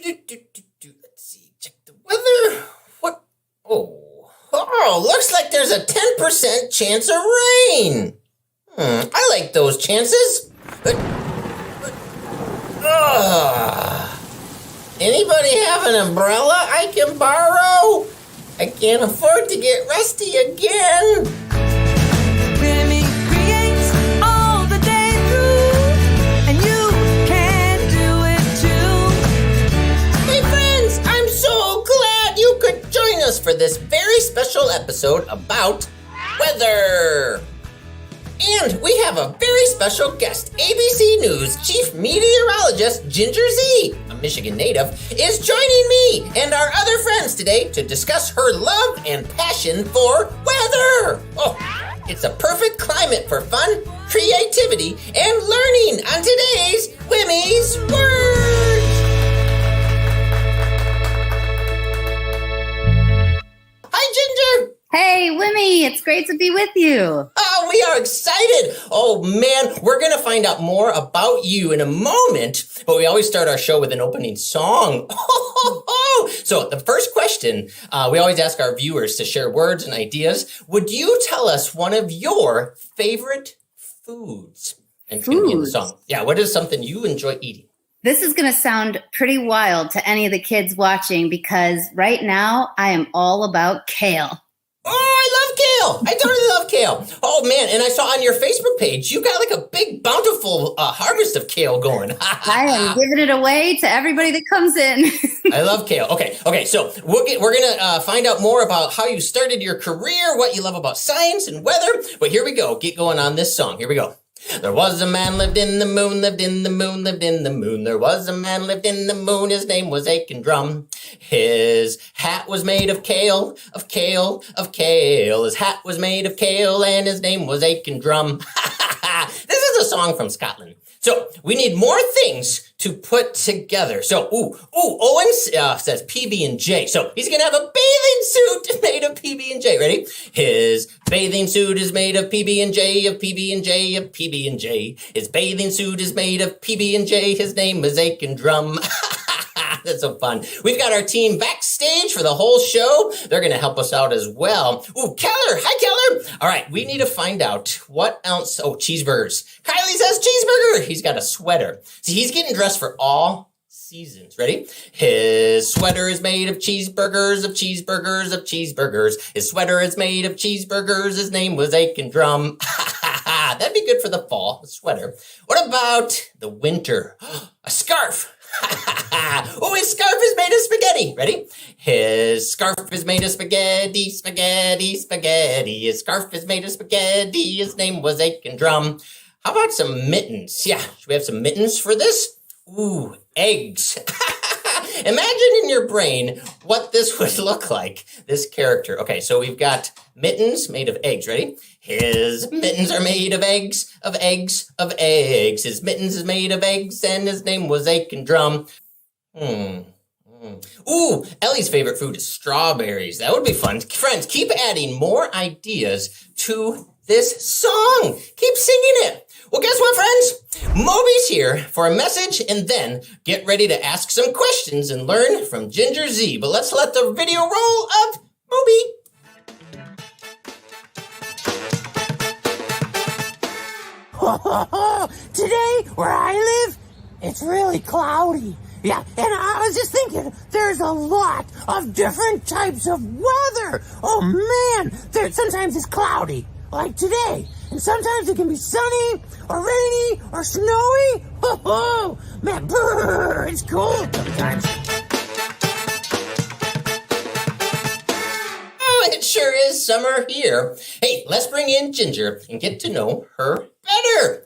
Let's see. Check the weather. What? Oh, looks like there's a 10% chance of rain. I like those chances. Anybody have an umbrella I can borrow? I can't afford to get rusty again. Wimee creates all the day through, and you can do it too. Hey friends, I'm so glad you could join us for this very special episode about weather. And we have a very special guest. ABC News Chief Meteorologist Ginger Zee, a Michigan native, is joining me and our other friends today to discuss her love and passion for weather. Oh, it's a perfect climate for fun, creativity, and learning on today's Wimee's Words. Hi, Ginger. Hey, Wimee, it's great to be with you. Oh, we are excited. Oh, man, we're going to find out more about you in a moment, but we always start our show with an opening song. So the first question, we always ask our viewers to share words and ideas. Would you tell us one of your favorite foods? And it's going to be in the song. Yeah, what is something you enjoy eating? This is going to sound pretty wild to any of the kids watching because right now I am all about kale. Oh, I love kale. I totally love kale. Oh, man. And I saw on your Facebook page, you got like a big, bountiful harvest of kale going. I am giving it away to everybody that comes in. I love kale. Okay. So we're going to find out more about how you started your career, what you love about science and weather. But here we go. Get going on this song. Here we go. There was a man lived in the moon, lived in the moon, lived in the moon. There was a man lived in the moon, his name was Aiken Drum. His hat was made of kale, of kale, of kale. His hat was made of kale and his name was Aiken Drum. This is a song from Scotland. So we need more things to put together. So, Owen says PB&J. So he's going to have a bathing suit made of PB&J. Ready? His bathing suit is made of PB&J, of PB&J, of PB&J. His bathing suit is made of PB&J. His name is Aiken Drum. That's so fun. We've got our team backstage for the whole show. They're going to help us out as well. Keller. Hi, Keller. All right, we need to find out what else. Oh, cheeseburgers. Kylie says cheeseburger. He's got a sweater. See, he's getting dressed for all seasons. Ready? His sweater is made of cheeseburgers, of cheeseburgers, of cheeseburgers. His sweater is made of cheeseburgers. His name was Aiken Drum. That'd be good for the fall, a sweater. What about the winter? A scarf. His scarf is made of spaghetti. Ready? His scarf is made of spaghetti, spaghetti, spaghetti. His scarf is made of spaghetti. His name was Aiken Drum. How about some mittens? Yeah, should we have some mittens for this? Eggs. Imagine in your brain what this would look like, this character. Okay, so we've got mittens made of eggs. Ready? His mittens are made of eggs, of eggs, of eggs. His mittens is made of eggs, and his name was Aiken Drum. Ellie's favorite food is strawberries. That would be fun. Friends, keep adding more ideas to this song. Keep singing it. Well, guess what, friends? Moby's here for a message, and then get ready to ask some questions and learn from Ginger Zee. But let's let the video roll of Moby. Today, where I live, it's really cloudy. Yeah, and I was just thinking, there's a lot of different types of weather. Oh man, sometimes it's cloudy, like today. And sometimes it can be sunny, or rainy, or snowy. Oh, man, brr, it's cold sometimes. Oh, it sure is summer here. Hey, let's bring in Ginger and get to know her better.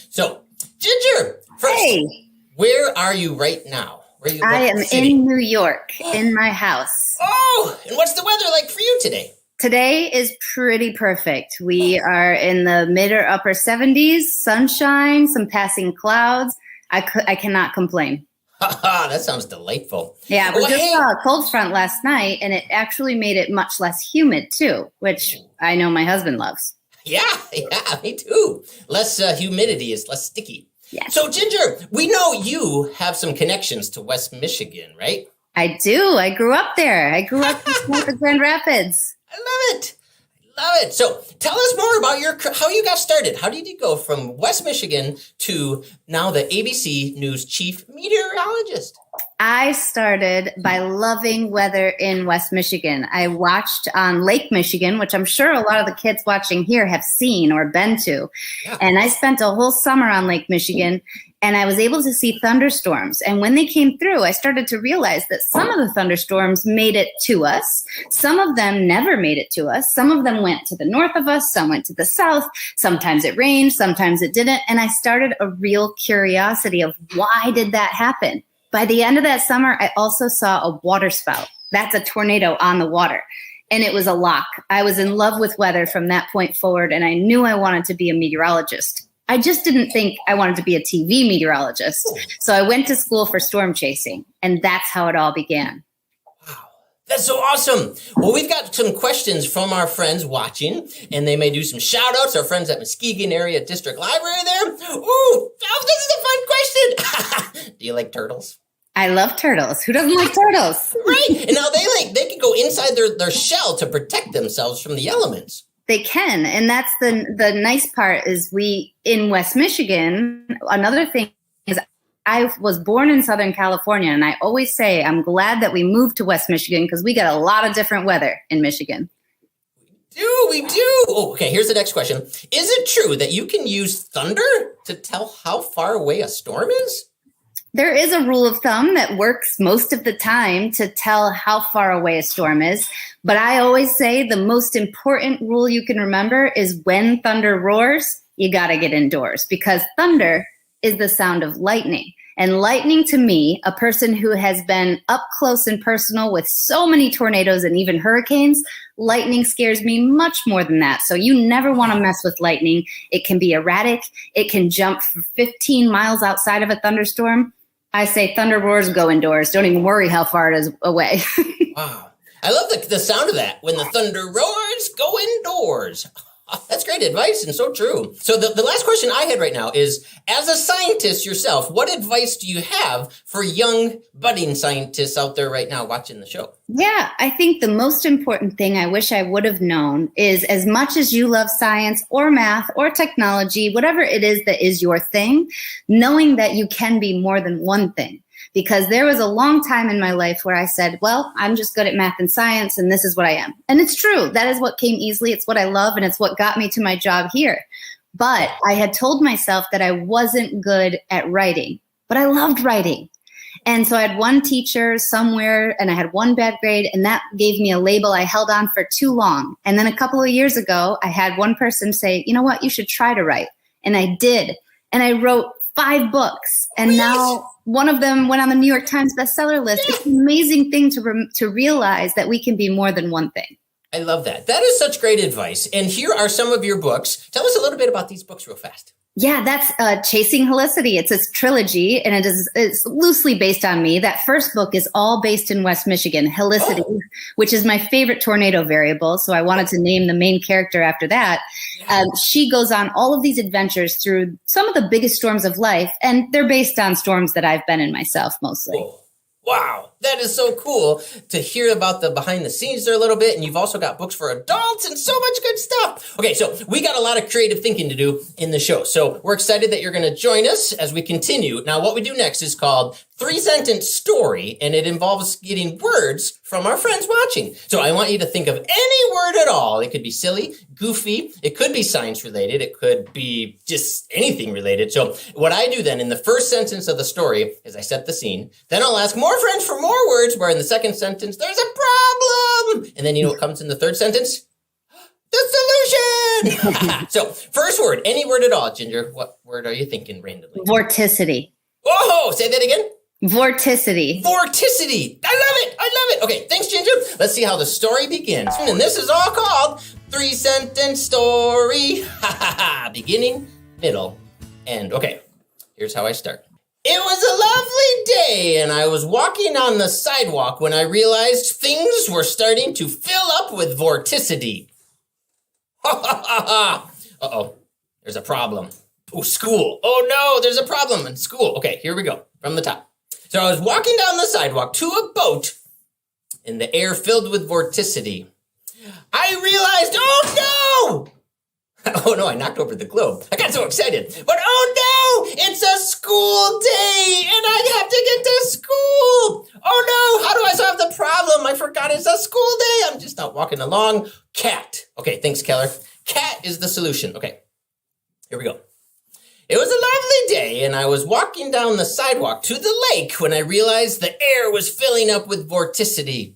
So, Ginger, first, Hey, where are you right now? Where are you? I what am city? in New York, in my house. Oh, and what's the weather like for you today? Today is pretty perfect. We are in the mid or upper 70s, sunshine, some passing clouds. I cannot complain. That sounds delightful. Yeah, we just saw a cold front last night, and it actually made it much less humid, too, which I know my husband loves. Yeah, me too. Less humidity is less sticky. Yes. So, Ginger, we know you have some connections to West Michigan, right? I do. I grew up there. I grew up north of Grand Rapids. I love it. Love it. So tell us more about how you got started. How did you go from West Michigan to now the ABC News Chief Meteorologist? I started by loving weather in West Michigan. I watched on Lake Michigan, which I'm sure a lot of the kids watching here have seen or been to. Yeah. And I spent a whole summer on Lake Michigan, and I was able to see thunderstorms. And when they came through, I started to realize that some of the thunderstorms made it to us. Some of them never made it to us. Some of them went to the north of us. Some went to the south. Sometimes it rained. Sometimes it didn't. And I started a real curiosity of why did that happen? By the end of that summer, I also saw a waterspout. That's a tornado on the water. And it was a lock. I was in love with weather from that point forward, and I knew I wanted to be a meteorologist. I just didn't think I wanted to be a TV meteorologist. So I went to school for storm chasing, and that's how it all began. Wow, that's so awesome. Well, we've got some questions from our friends watching, and they may do some shout outs. Our friends at Muskegon Area District Library there. Ooh, this is a fun question. Do you like turtles? I love turtles. Who doesn't like turtles? Right. And now they can go inside their shell to protect themselves from the elements. They can. And that's the nice part is we, in West Michigan, another thing is I was born in Southern California, and I always say I'm glad that we moved to West Michigan because we got a lot of different weather in Michigan. We do. Oh, okay, here's the next question. Is it true that you can use thunder to tell how far away a storm is? There is a rule of thumb that works most of the time to tell how far away a storm is. But I always say the most important rule you can remember is when thunder roars, you got to get indoors because thunder is the sound of lightning. And lightning to me, a person who has been up close and personal with so many tornadoes and even hurricanes, lightning scares me much more than that. So you never want to mess with lightning. It can be erratic. It can jump for 15 miles outside of a thunderstorm. I say thunder roars, go indoors. Don't even worry how far it is away. Wow. I love the sound of that. When the thunder roars, go indoors. That's great advice and so true. So the last question I had right now is, as a scientist yourself, what advice do you have for young budding scientists out there right now watching the show? Yeah, I think the most important thing I wish I would have known is as much as you love science or math or technology, whatever it is that is your thing, knowing that you can be more than one thing. Because there was a long time in my life where I said, well, I'm just good at math and science, and this is what I am. And it's true. That is what came easily. It's what I love, and it's what got me to my job here. But I had told myself that I wasn't good at writing, but I loved writing. And so I had one teacher somewhere, and I had one bad grade, and that gave me a label I held on for too long. And then a couple of years ago, I had one person say, you know what, you should try to write. And I did. And I wrote 5 books, and now one of them went on the New York Times bestseller list. It's an amazing thing to realize that we can be more than one thing. I love that. That is such great advice. And here are some of your books. Tell us a little bit about these books real fast. Yeah, that's Chasing Helicity. It's a trilogy, and it's loosely based on me. That first book is all based in West Michigan, Helicity, which is my favorite tornado variable. So I wanted to name the main character after that. She goes on all of these adventures through some of the biggest storms of life, and they're based on storms that I've been in myself mostly. Whoa. Wow, that is so cool to hear about the behind the scenes there a little bit. And you've also got books for adults and so much good stuff. Okay, so we got a lot of creative thinking to do in the show. So we're excited that you're going to join us as we continue. Now, what we do next is called 3-Sentence Story, and it involves getting words from our friends watching. So I want you to think of any word at all. It could be silly, goofy. It could be science related. It could be just anything related. So what I do then in the first sentence of the story is I set the scene. Then I'll ask more friends for more words, where in the second sentence, there's a problem. And then you know what comes in the third sentence? The solution. So first word, any word at all. Ginger, what word are you thinking randomly? Vorticity. Whoa, say that again. Vorticity. Vorticity. I love it. I love it. Okay, thanks, Ginger. Let's see how the story begins. And this is all called 3-Sentence Story. Beginning, middle, end. Okay, here's how I start. It was a lovely day, and I was walking on the sidewalk when I realized things were starting to fill up with vorticity. Uh-oh, there's a problem. Oh, school. Oh no, there's a problem in school. Okay, here we go from the top. So I was walking down the sidewalk to a boat in the air filled with vorticity. I realized, oh no! Oh no, I knocked over the globe. I got so excited. But oh no, it's a school day and I have to get to school. Oh no, how do I solve the problem? I forgot it's a school day. I'm just not walking along. Cat. Okay, thanks, Keller. Cat is the solution. Okay, here we go. It was a lovely day and I was walking down the sidewalk to the lake when I realized the air was filling up with vorticity.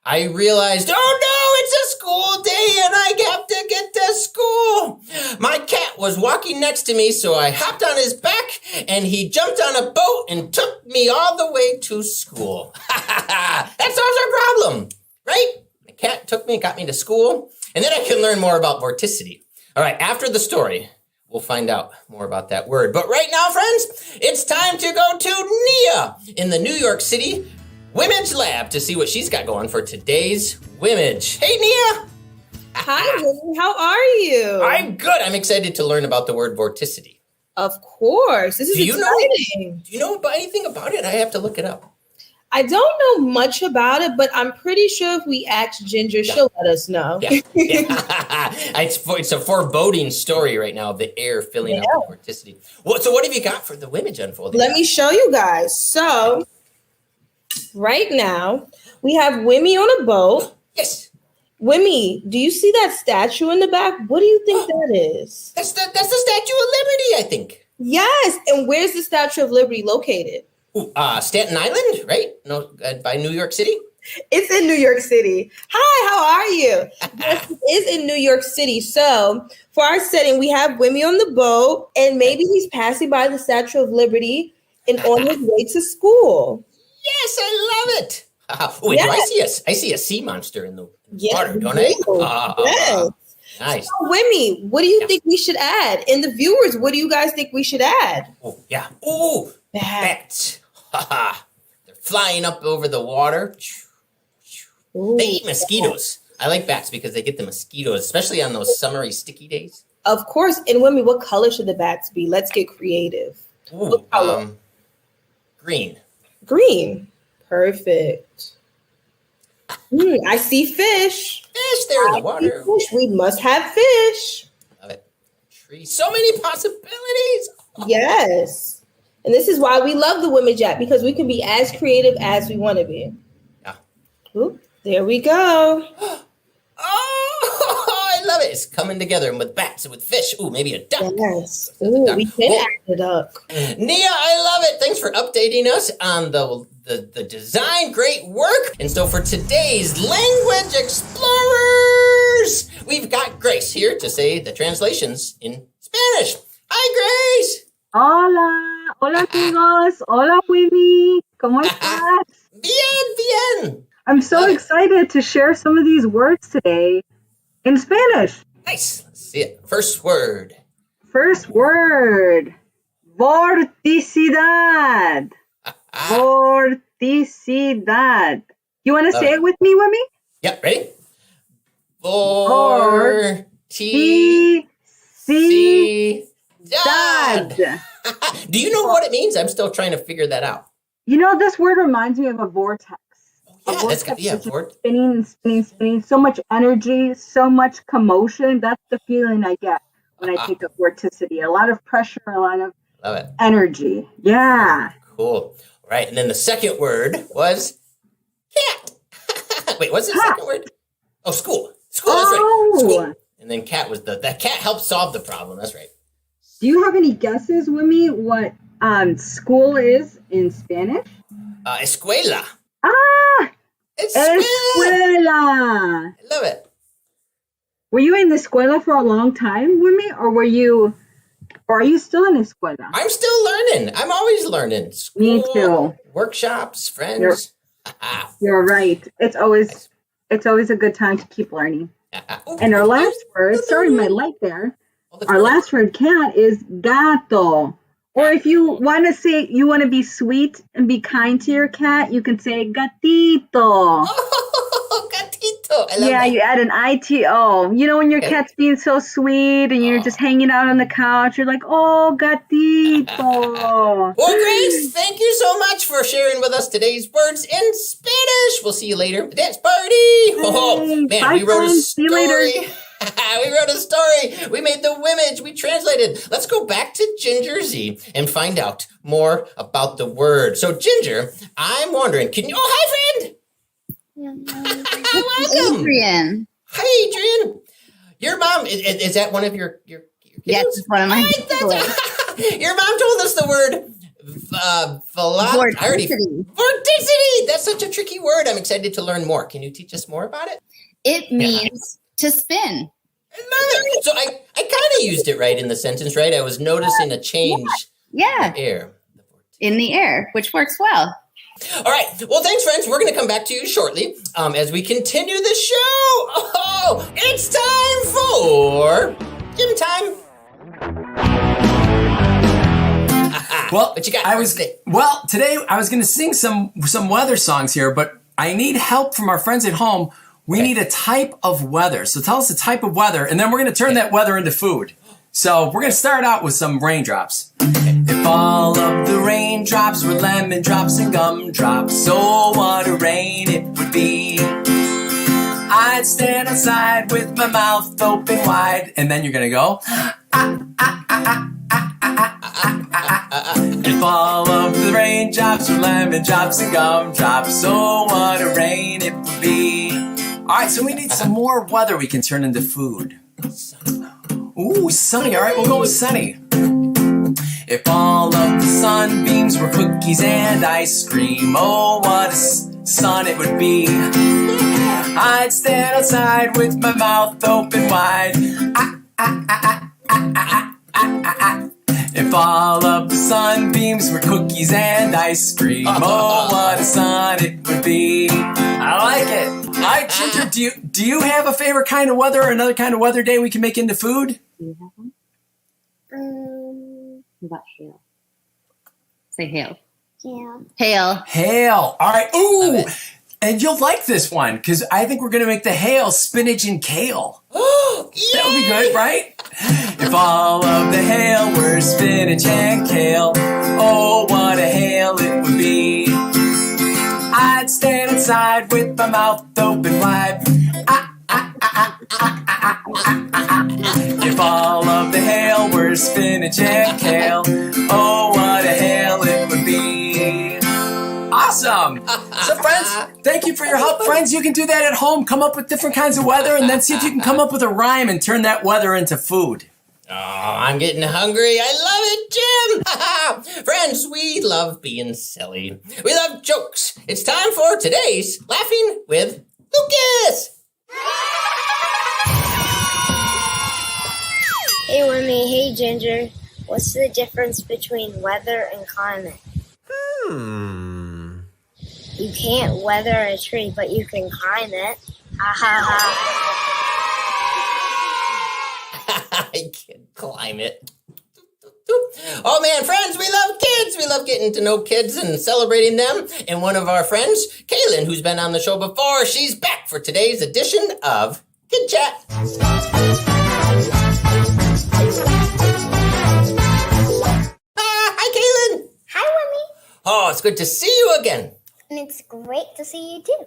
I realized, oh no, it's a school day and I have to get to school. My cat was walking next to me, so I hopped on his back and he jumped on a boat and took me all the way to school. That solves our problem, right? The cat took me and got me to school, and then I can learn more about vorticity. All right, after the story, we'll find out more about that word. But right now, friends, it's time to go to Nia in the New York City Wimage Lab to see what she's got going for today's Wimage. Hey, Nia. Hi, Wimee. How are you? I'm good. I'm excited to learn about the word vorticity. Of course. This is exciting. Do you know about anything about it? I have to look it up. I don't know much about it, but I'm pretty sure if we ask Ginger, she'll let us know. Yeah. It's a foreboding story right now of the air filling up with vorticity. So what have you got for the Wimage unfolding? Let me show you guys. So right now we have Wimee on a boat. Yes. Wimee, do you see that statue in the back? What do you think that is? That's the Statue of Liberty, I think. Yes. And where's the Statue of Liberty located? Staten Island, right? No, by New York City. It's in New York City. Hi, how are you? Yes, it is in New York City. So for our setting, we have Wimee on the boat, and maybe he's passing by the Statue of Liberty and on his way to school. Yes, I love it. Wait, yes. I see a sea monster in the water, don't I? Yes. Nice. So, Wimee, what do you think we should add? And the viewers, what do you guys think we should add? Oh, yeah. Oh, bats. They're flying up over the water. Ooh, They eat mosquitoes. I like bats because they get the mosquitoes, especially on those summery, sticky days. Of course. And Wimee, what color should the bats be? Let's get creative. Ooh, What color? Green. Green. Perfect. I see fish. Fish, they're in the water. Fish. We must have fish. Love it. Trees. So many possibilities. Yes. And this is why we love the Wimage app, because we can be as creative as we want to be. Yeah. Oop, there we go. Oh, I love it. It's coming together with bats and with fish. Ooh, maybe a duck. Yes. Ooh, we can add it up. Nia, I love it. Thanks for updating us on the design. Great work. And so for today's Language Explorers, we've got Grace here to say the translations in Spanish. Hi, Grace. Hola, hola amigos, hola Wimee, ¿cómo estás? Bien. I'm so excited to share some of these words today in Spanish. Nice. Let's see it. First word. First word, vorticidad. Vorticidad. You want to say it with me, Wimee? Yep, ready? Vorticidad. Do you know what it means? I'm still trying to figure that out. You know, this word reminds me of a vortex. Yeah, that's good. Yeah, spinning. So much energy, so much commotion. That's the feeling I get when I think of vorticity. A lot of pressure, a lot of love it. Energy. Yeah. Cool. All right, and then the second word was cat. Wait, what's the second word? Oh, school. School, that's right. School. And then cat was the cat helped solve the problem. That's right. Do you have any guesses, Wimee, what school is in Spanish? Escuela. Ah! Escuela. Escuela. I love it. Were you in the escuela for a long time, Wimee, or are you still in escuela? I'm still learning. I'm always learning. School, me too. Workshops, friends. You're right. It's always a good time to keep learning. And our last word, sorry, my light there. Our last word, cat, is gato. Or if you want to be sweet and be kind to your cat, you can say gatito. Oh, gatito. I love Yeah, that. you add an ITO. You know when your cat's being so sweet and you're just hanging out on the couch, you're like, oh, gatito. Well, Grace, thank you so much for sharing with us today's words in Spanish. We'll see you later. Dance party. Oh, man, Bye, we wrote a friends. See you later. story. We wrote a story. We made the Wimage. We translated. Let's go back to Ginger Zee and find out more about the word. So, Ginger, I'm wondering, can you... Oh, hi, friend. Welcome. Adrian. Hi, Adrian. Your mom, is that one of your kids? Yes, it's one of my Your mom told us the word Vorticity. vorticity. That's such a tricky word. I'm excited to learn more. Can you teach us more about it? It means to spin. I love it. So I kind of used it right in the sentence, right? I was noticing a change Yeah, in the air. in the air, which works well. All right. Well, thanks, friends. We're going to come back to you shortly as we continue the show. Oh, it's time for Gym Time. Well, what you got? Today I was going to sing some weather songs here, but I need help from our friends at home. We need a type of weather. So tell us the type of weather, and then we're going to turn that weather into food. So we're going to start out with some raindrops. If all of the raindrops were lemon drops and gumdrops, oh, what a rain it would be. I'd stand outside with my mouth open wide, and then you're going to go, If all of the raindrops were lemon drops and gumdrops, oh, what a rain it would be. All right, so we need some more weather we can turn into food. Ooh, sunny. All right, we'll go with sunny. If all of the sunbeams were cookies and ice cream, oh, what a sun it would be. I'd stand outside with my mouth open wide. If all of the sunbeams were cookies and ice cream, oh, what a sun it would be. I like it. All right, Ginger, do you have a favorite kind of weather or another kind of weather day we can make into food? Do you have one? What about hail? Say hail. Yeah. Hail. Hail. All right. Ooh. And you'll like this one because I think we're going to make the hail spinach and kale. That would be good, right? If all of the hail were spinach and kale, oh, what a hail it would be. I'd stand inside with my mouth open wide. If all of the hail were spinach and kale, oh, what a hail it would be. Awesome. So, friends, thank you for your help. Friends, you can do that at home. Come up with different kinds of weather and then see if you can come up with a rhyme and turn that weather into food. Oh, I'm getting hungry. I love it, Jim. Friends, we love being silly. We love jokes. It's time for today's Laughing with Lucas. Hey, Wimee. Hey, Ginger. What's the difference between weather and climate? You can't weather a tree, but you can climb it. Ha ha ha. I can climb it. Oh man, friends, we love kids. We love getting to know kids and celebrating them. And one of our friends, Kaylin, who's been on the show before, she's back for today's edition of Kid Chat. Hi, Kaylin. Hi, Wimee. Oh, it's good to see you again. And it's great to see you too.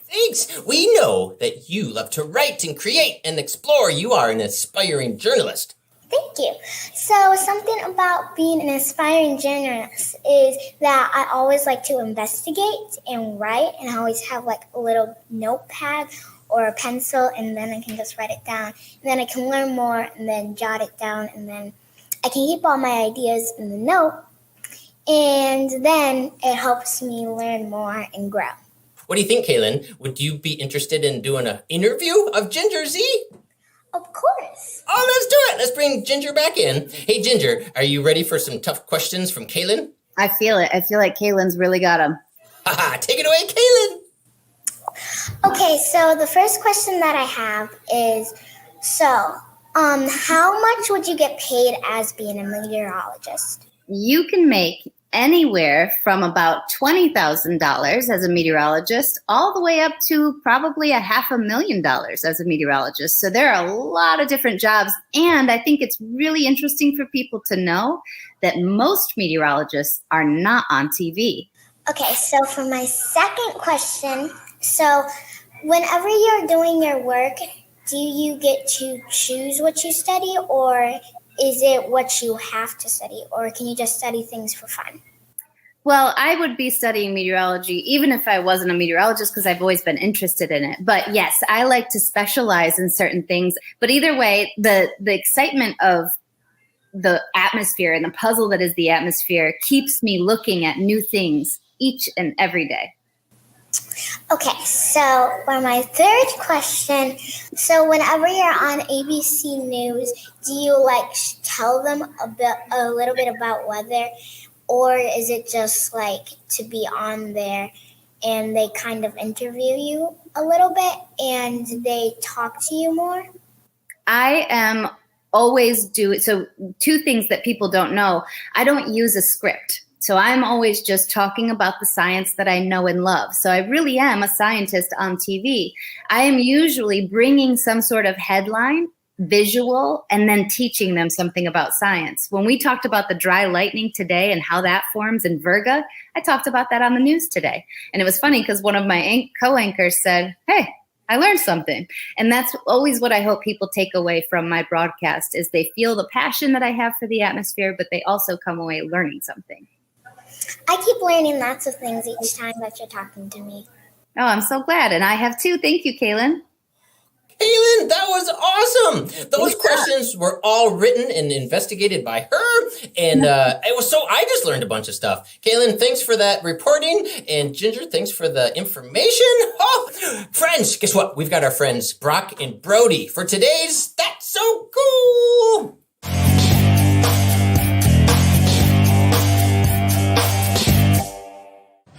Thanks. We know that you love to write and create and explore. You are an aspiring journalist. Thank you. So something about being an aspiring journalist is that I always like to investigate and write, and I always have like a little notepad or a pencil, and then I can just write it down. And then I can learn more and then jot it down, and then I can keep all my ideas in the note, and then it helps me learn more and grow. What do you think, Kaylin? Would you be interested in doing an interview of Ginger Zee? Of course. Oh, let's do it. Let's bring Ginger back in. Hey, Ginger, are you ready for some tough questions from Kaylin? I feel it. I feel like Kaylin's really got them. Haha, take it away, Kaylin. Okay, so the first question that I have is, how much would you get paid as being a meteorologist? You can make anywhere from about $20,000 as a meteorologist all the way up to probably $500,000 as a meteorologist. So there are a lot of different jobs. And I think it's really interesting for people to know that most meteorologists are not on TV. Okay, so for my second question, so whenever you're doing your work, do you get to choose what you study, or is it what you have to study, or can you just study things for fun? Well, I would be studying meteorology even if I wasn't a meteorologist because I've always been interested in it. But yes, I like to specialize in certain things. But either way, the excitement of the atmosphere and the puzzle that is the atmosphere keeps me looking at new things each and every day. Okay, so for my third question, so whenever you're on ABC News, do you like tell them a little bit about weather, or is it just like to be on there and they kind of interview you a little bit and they talk to you more? I am always doing, so two things that people don't know. I don't use a script. So I'm always just talking about the science that I know and love. So I really am a scientist on TV. I am usually bringing some sort of headline, visual, and then teaching them something about science. When we talked about the dry lightning today and how that forms in Virga, I talked about that on the news today. And it was funny because one of my co-anchors said, "Hey, I learned something." And that's always what I hope people take away from my broadcast is they feel the passion that I have for the atmosphere, but they also come away learning something. I keep learning lots of things each time that you're talking to me. Oh, I'm so glad. And I have too. Thank you, Kaylin. Kaylin, that was awesome. Those questions were all written and investigated by her. And it was so, I just learned a bunch of stuff. Kaylin, thanks for that reporting. And Ginger, thanks for the information. Oh, friends, guess what? We've got our friends Brock and Brody for today's That's So Cool.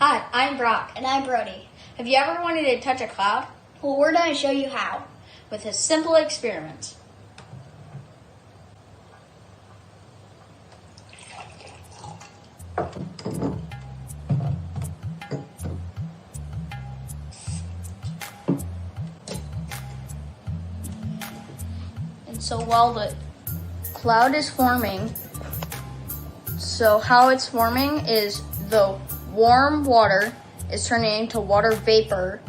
Hi, I'm Brock. And I'm Brody. Have you ever wanted to touch a cloud? Well, we're going to show you how with a simple experiment. And so while the cloud is forming, so how it's forming is the warm water is turning into water vapor,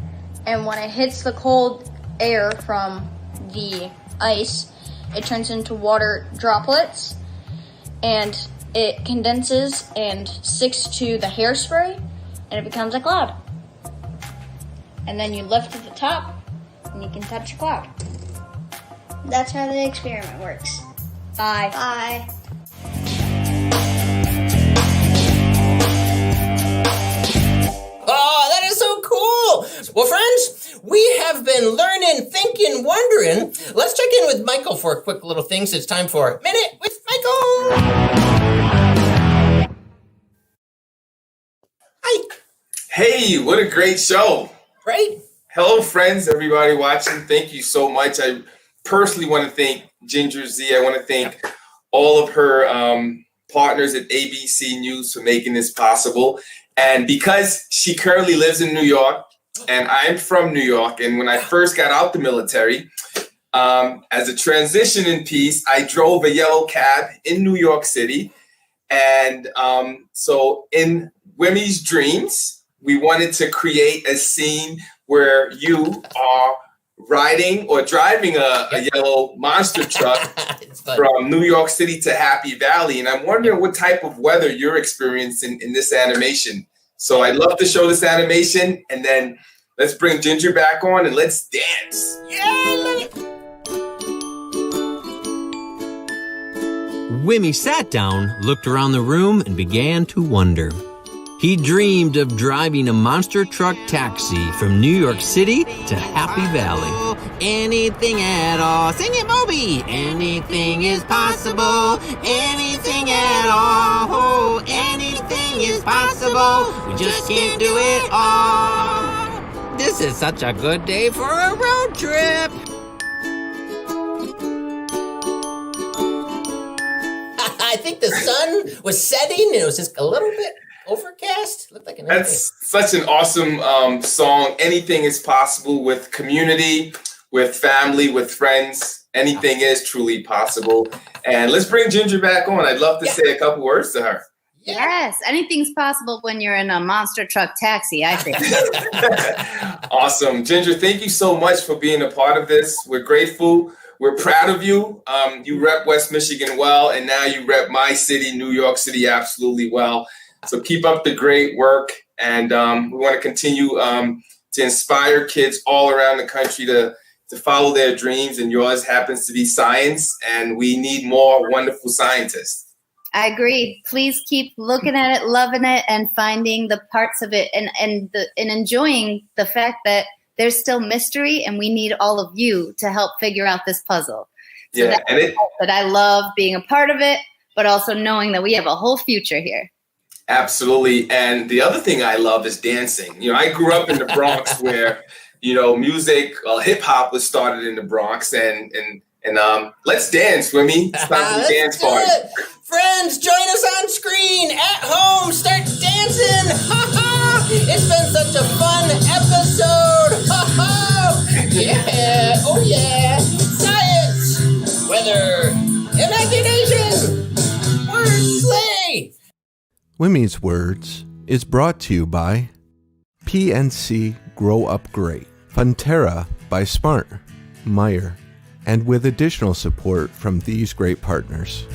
and when it hits the cold air from the ice, it turns into water droplets, and it condenses and sticks to the hairspray, and it becomes a cloud. And then you lift at the top, and you can touch a cloud. That's how the experiment works. Bye. Bye. Oh, that is so cool. Well, friends, we have been learning, thinking, wondering. Let's check in with Michael for a quick little thing. So it's time for Minute with Michael. Hi. Hey, what a great show. Right? Hello, friends, everybody watching. Thank you so much. I personally want to thank Ginger Zee. I want to thank all of her partners at ABC News for making this possible. And because she currently lives in New York, and I'm from New York, and when I first got out the military, as a transition in peace, I drove a yellow cab in New York City. And so in Wimee's Dreams, we wanted to create a scene where you are riding or driving a yellow monster truck from New York City to Happy Valley. And I'm wondering what type of weather you're experiencing in this animation. So I'd love to show this animation, and then let's bring Ginger back on and let's dance. Yeah. Wimee sat down, looked around the room, and began to wonder. He dreamed of driving a monster truck taxi from New York City to Happy Valley. Anything at all. Sing it, Moby! Anything is possible. Anything at all. Oh, anything is possible. We just can't do it all. This is such a good day for a road trip. I think the sun was setting and it was just a little bit overcast. Looked like an That's such an awesome song. Anything is possible with community, with family, with friends. Anything is truly possible. And let's bring Ginger back on. I'd love to say a couple words to her. Yes, anything's possible when you're in a monster truck taxi, I think. Awesome. Ginger, thank you so much for being a part of this. We're grateful. We're proud of you. You rep West Michigan well, and now you rep my city, New York City, absolutely well. So keep up the great work. And we want to continue to inspire kids all around the country to follow their dreams. And yours happens to be science. And we need more wonderful scientists. I agree. Please keep looking at it, loving it, and finding the parts of it and enjoying the fact that there's still mystery and we need all of you to help figure out this puzzle. So Yeah, that I love being a part of it, but also knowing that we have a whole future here. Absolutely. And the other thing I love is dancing. You know, I grew up in the Bronx where, you know, music, hip hop was started in the Bronx and let's dance, Wimee. It's time for the dance party. Friends, join us on screen, at home, start dancing. Ha ha! It's been such a fun episode. Ha ha! Yeah, oh yeah. Science, weather, imagination, wordplay. Wimee's Words is brought to you by PNC Grow Up Great, Funterra by Smart, Meyer, and with additional support from these great partners.